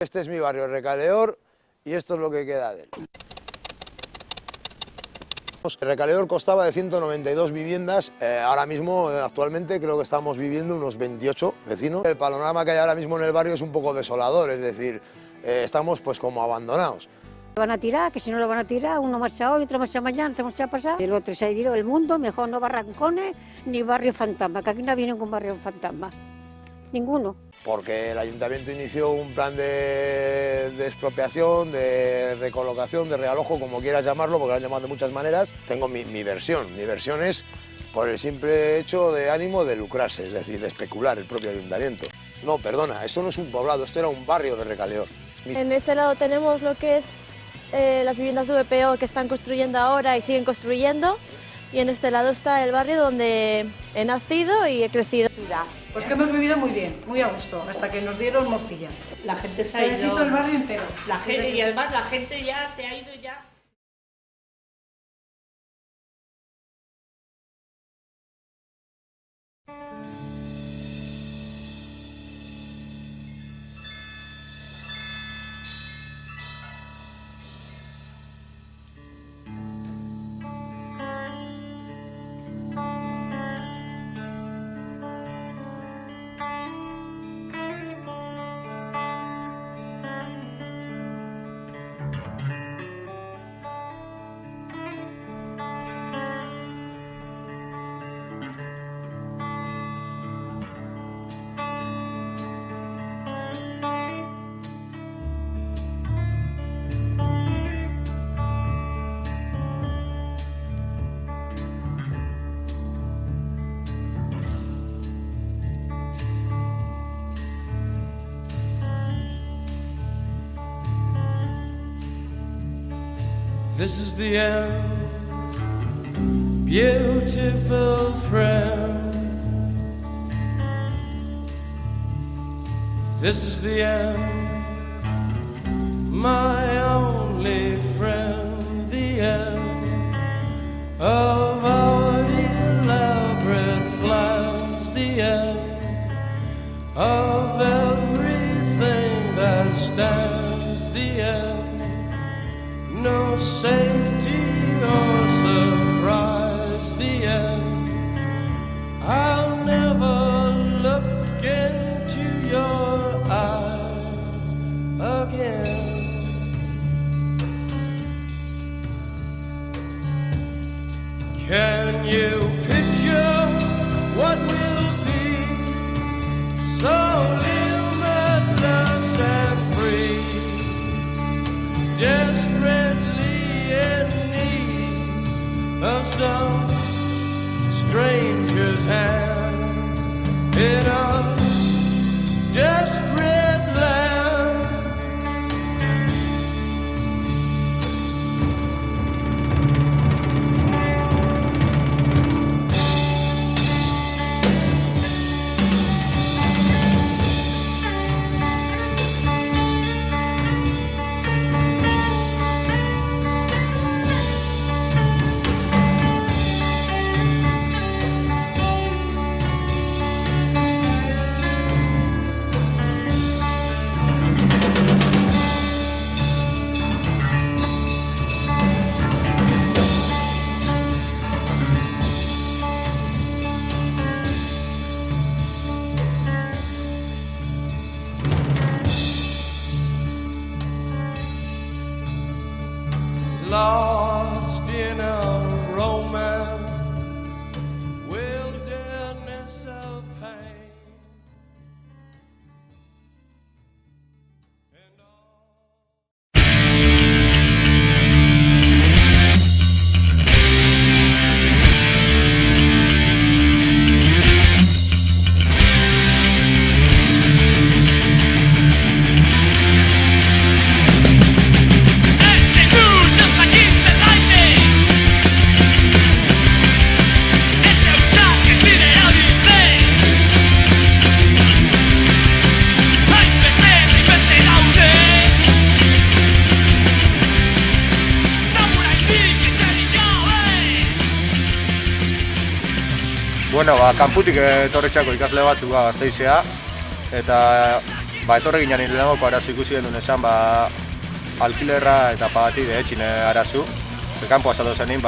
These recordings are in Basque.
Este es mi barrio, Recaleor, y esto es lo que queda de él. Recaleor constaba de 192 viviendas, ahora mismo, actualmente, creo que estamos viviendo unos 28 vecinos. El panorama que hay ahora mismo en el barrio es un poco desolador, es decir, estamos pues como abandonados. Van a tirar, que si no lo van a tirar, uno marcha hoy, otro marcha mañana, otro marcha pasado. El otro se ha vivido el mundo, mejor no barrancones ni barrio fantasma, que aquí no había ningún barrio fantasma, ninguno. Porque el ayuntamiento inició un plan de expropiación, de recolocación, de realojo, como quieras llamarlo, porque lo han llamado de muchas maneras. Tengo mi versión. Mi versión es por el simple hecho de ánimo de lucrarse, es decir, de especular el propio ayuntamiento. No, perdona, esto no es un poblado, esto era un barrio de Recaleor. En ese lado tenemos lo que es las viviendas de VPO que están construyendo ahora y siguen construyendo. Y en este lado está el barrio donde he nacido y he crecido. Pues que hemos vivido muy bien, muy a gusto, hasta que nos dieron morcilla. La gente se ha ido. Necesito el barrio entero. La gente, y además la gente ya se ha ido ya. This is the end, beautiful friend. This is the end, my only friend. The end of our elaborate plans. The end of everything that stands. The end. No safety or surprise, the end. I'll never look into your eyes again. Can you picture what will be so limitless and free? Desperately in need of some stranger's hand in a desperate land. Lost in a romance, wilderness of pain. And Bueno, kanputik etorritxako ikasle batzuk Gasteizea, eta etorri ginen lehenagoko arazo ikusi genuen esan, alkilerra eta pagatide etxin arazu. Kanpo azaldu zenin,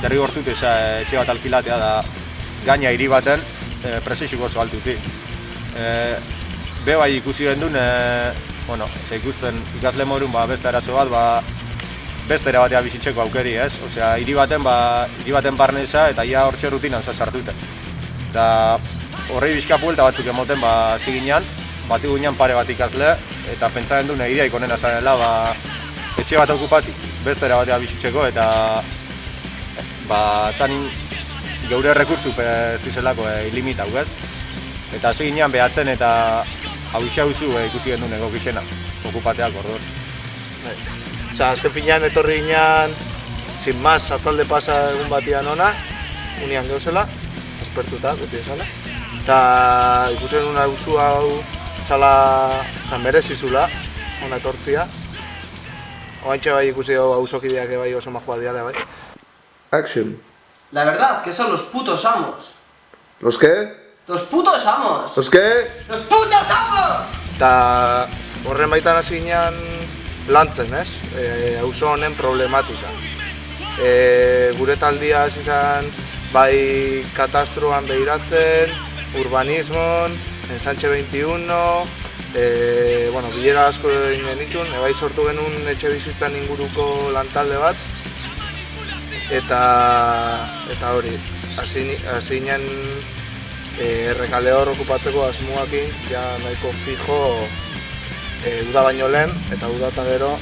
derrigortut etxe bat alkilatea da gaina hiri baten presiziko oso altuti. Be bai ikusi gendun, ze ikusten ikasle morun beste arazo bat, beste ere batea bizitzeko aukeri, ez? Osea, hiri baten barneza eta ia hortxe rutinan sartute. Eta horrei bizka puelta batzuk emoten ziginan, bati guinan pare bat ikasle, eta pentsa gendun ideaik onena zarela, etxe bat okupatik, beste ere batea bizitzeko, eta tanin geure rekursu ez dizelako ilimitau, ez? Eta hasi ginean behatzen eta hauzu ikusi gendun egokitxena, okupateak orduan. Osa, azken finean etorri ginean, sin más, atzalde pasa egun batian ona, unian geuzela, espertuta, beti esala. Eta ikusen una hauzu hau, merezizula, ona etortzia. Oantxe bai ikusi hauzokideak bai oso majua diale bai. Action. La verdad, que son los putos amos. ¿Los qué? ¡Los putos amos! ¿Los qué? ¡Los putos amos! Eta horren baitan hasi ginean lantzen, ez? Auzo honen problematika. Gure taldia hasi izan bai katastroan behiratzen, urbanismon, ensanche 21, bilera asko egin itxun, bai sortu genuen etxe bizitzan inguruko lantalde bat, eta hori, hasi ginen Errekale hor okupatzeko asmoakin, ja nahiko fijo uda baino lehen, eta uda eta gero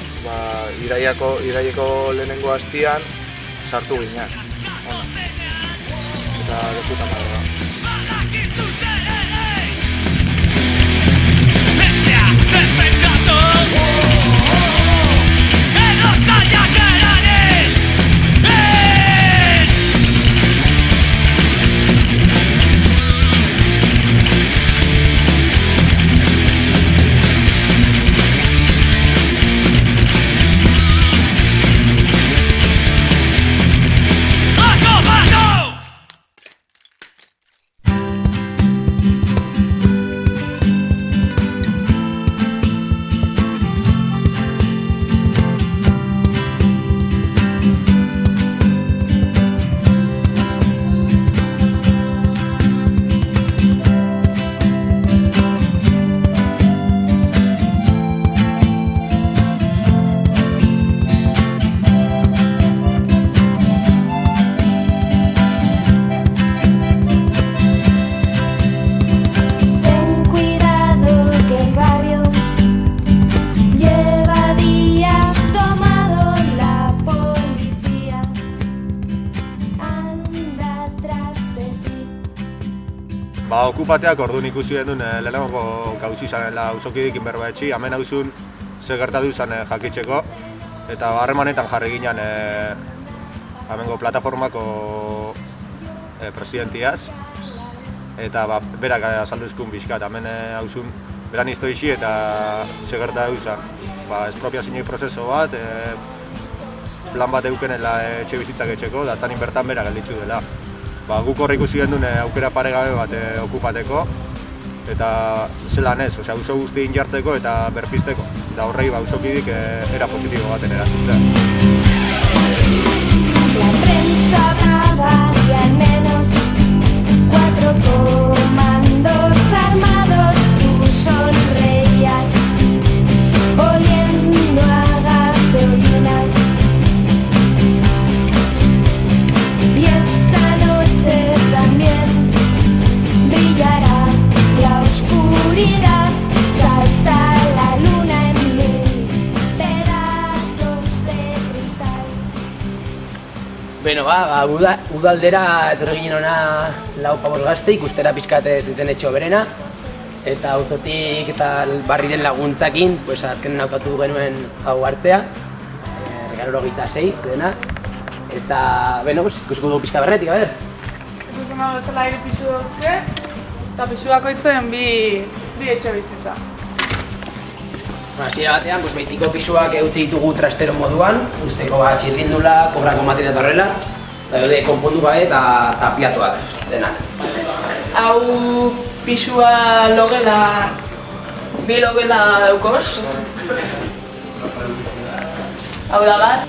iraieko lehenengo hastian sartu ginen. Eta lekuta marra. Okupateak orduan ikusi gendun lehenagoko gauzi zanela auzokidekin berbaetxi, hemen hauzun ze gertatu izan jakitzeko, eta harremanetan jarri ginen hemengo plataformako presidentiaz, eta berak azaldu ezkun bizkat, hemen hauzun beran iztoixi eta ze gertatu izan. Espropiazioa prozeso bat, plan bat eukenela etxe bizitzak etxeko, da tanin bertan berak gelditzu dela. Guk horre ikusi gendun aukera paregabe bat okupateko, eta zelan ez, auzo guztien jartzeko eta berpizteko. Eta horrei auzokidik era positibo baten erantzuten. La prensa brava y al menos 4 comandos armados, tú sonreías, oliendo a gasolina. Y esta noche también brillará la oscuridad, salta la luna en 1000 pedazos de cristal. Beno, udaldera etorri ginen ona 4-5 gazte, ikustera pixkat ez duten etxo berena, eta auzotik eta barri den laguntzakin, azkenen hautatu genuen hau hartzea, Regalero 26 dena, eta, ikusiko dugu pixka berretik, a ber? Ikusten dago ezela 3 pisu dauzke, eta pisu bakoitzen bi etxe bizitza. Hasiera batean, behitiko pisuak eutzi ditugu trastero moduan, usteko txirrindula, kobrako materia eta horrela, eta daude konpondu gabe eta tapiatuak denak. Hau pisua logela Bi logela daukoz. Hau da bat.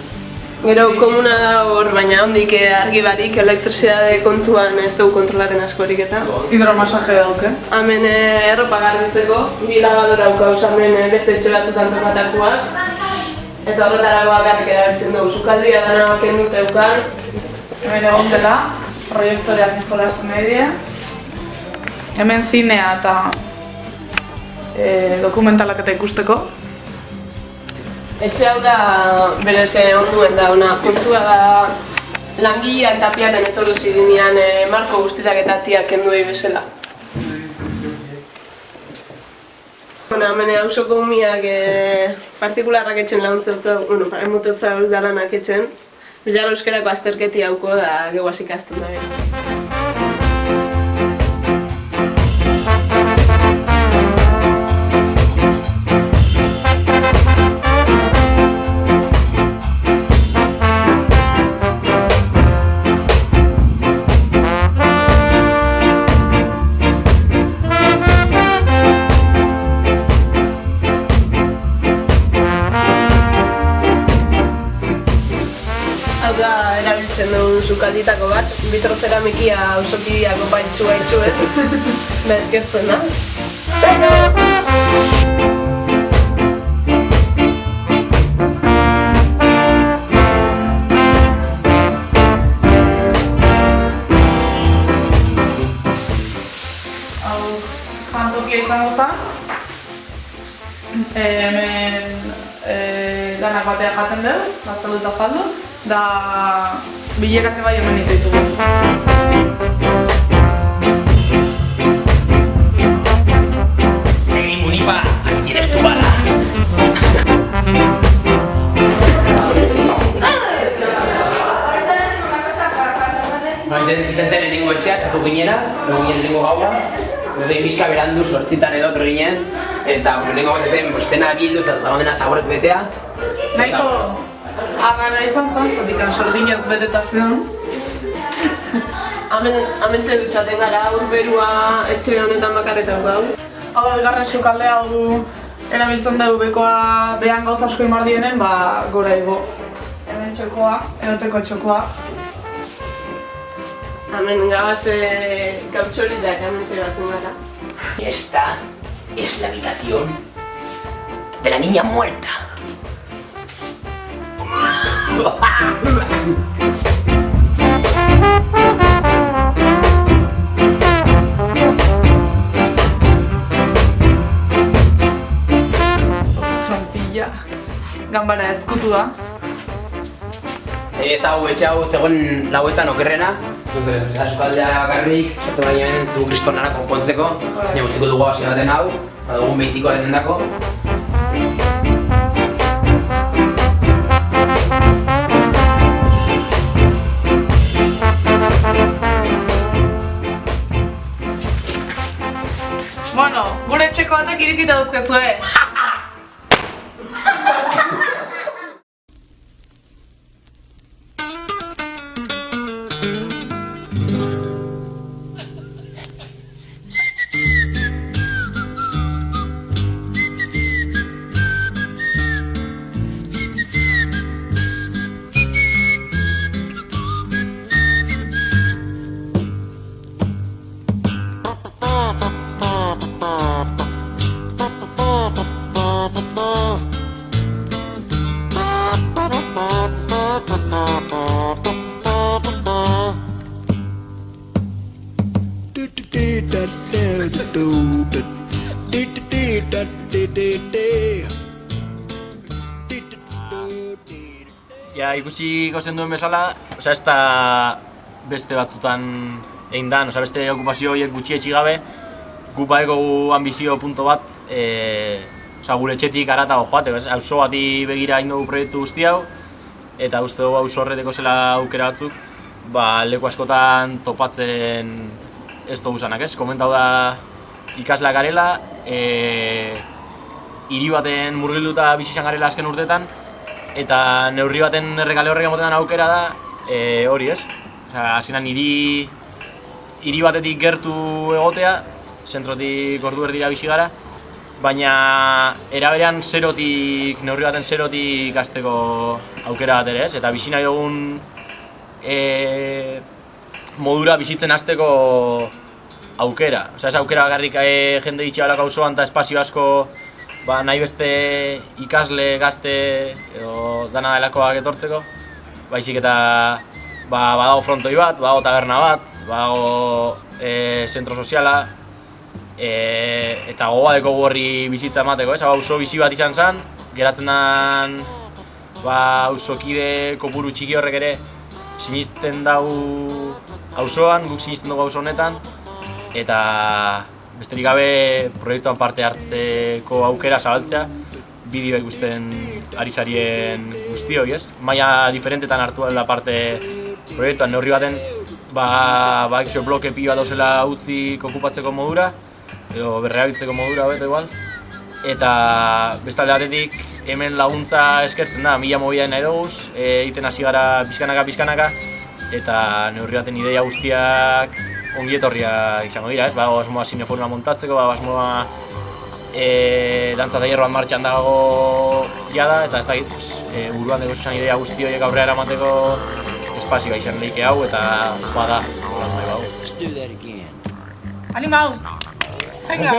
Gero komuna da hor, baina hondik argi barik, elektrizidade kontuan ez dugu kontrolaten askorik eta. Hidromasaje dauke. Hemen erropa garbitzeko, bi lavadora daukauz hemen beste etxe batzutan topatakoak. Eta horretaragoa beharrik erabiltzen dugu, sukaldia dana kendu teukan. Hemen egon dela, proiektoreak jolasten nahi dira. Hemen zinea eta dokumentalak eta ikusteko. Etxe hau da berez onduen da ona. Kontua da langileak tapiaten etorri zirenean marko guztiak eta tiak kendu egin bezala. Hemen hausoko umiak partikularrak etxen laguntzeutza, emuteutza da lanak etxen. Bizarra euskerako azterketi hauko da gehuaz ikasten da gero. Erabiltzen duen sukalditako bat, vitroceramikia auzokideako baitzu da eskertzen da. Hau jantokia izango zen. Hemen lanak batean jaten dugu, batzaldu eta faldu. Da bilerak bai hemen ditugu. Hey, Munipa, aquí tienes tu bala. Izan zen lehenengo etxea, eskatu ginera, lehenengo gaua. Egin pixka berandu, 8 edo otro ginen. Eta lehenengo bat zen, dena bildu, zagon dena zaborez betea. Nahiko agarra izan zen, zotikan sorginez betetazioan. Hemen txedutxaten gara, urberua etxe honetan bakarretan gau. Hau da, bigarren sukaldea hau du erabiltzen dugu bekoa behan gauz asko imar dienen, gora igo. Hemen txokoa, eroteko txokoa. Hemen gabaz gautxorizak hemen txegatzen gara. Esta es la habitación de la niña muerta. Trampilla. Ganbara ezkutu da. Ez hau, etxe hau zegoen lauetan okerrena. Sukaldea bakarrik, txatu baina hemen du kristonara konpontzeko. Baina utziko dugu hasi baten hau, badugun behitikoa denendako. Bueno, gure etxeko batek irikita duzkezue. Ja, ikusiko zen duen bezala, ez da beste batzutan egin dan, beste okupazio horiek gutxietxi gabe, gu badeko ambizio punto bat, gure etxetik haratago joateko, auzo bati begira egin dugu proiektu guzti hau, eta uste dugu auzo horreteko zela aukera batzuk, leku askotan topatzen ez dugu zanak, komentau da ikasleak garela, hiri baten murgilduta bizi izan garela azken urteetan, eta neurri baten erregale horrek emoten aukera da hori ez. Hasieran hiri batetik gertu egotea, zentrotik ordu erdira bizi gara, baina eraberean neurri baten zerotik hasteko aukera bat ere ez, eta bizi nahi dugun modura bizitzen hasteko aukera. Osea, ez aukera bakarrik jende itxibalak auzoan eta espazio asko nahi beste ikasle, gazte edo dana delakoak etortzeko, baizik eta badago frontoi bat, badago taberna bat, badago zentro soziala, eta gogoa dekogu horri bizitza emateko, ez? Auzo bizi bat izan zen, geratzen den auzokide kopuru txiki horrek ere sinisten dau auzoan, guk sinisten dugu auzo honetan, eta besterik gabe proiektuan parte hartzeko aukera zabaltzea, bideoa ikusten ari zarien guztioi, ez? Maila diferentetan hartu da parte proiektuan, neurri baten bloke pila dauzela utzik okupatzeko modura, edo berreabiltzeko modura hobeto igual. Eta bestalde batetik hemen laguntza eskertzen da, 1000 mobila nahi duguz, egiten hasi gara pixkanaka, eta neurri baten ideia guztiak ongi etorriak izango dira, ez? Asmoa zineforma montatzeko, asmoa dantza tailer bat martxan dago jada, eta ez dakit, buruan dugu zuzan idea guzti horiek aurrera eramateko espazioa izan leike hau, eta bada, nahi bau. Animau! Venga!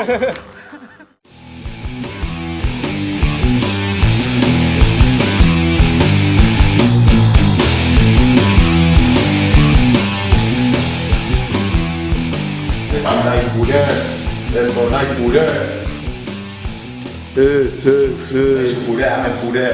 Nahi gure, ez nahi gure. Gure, hemen gure.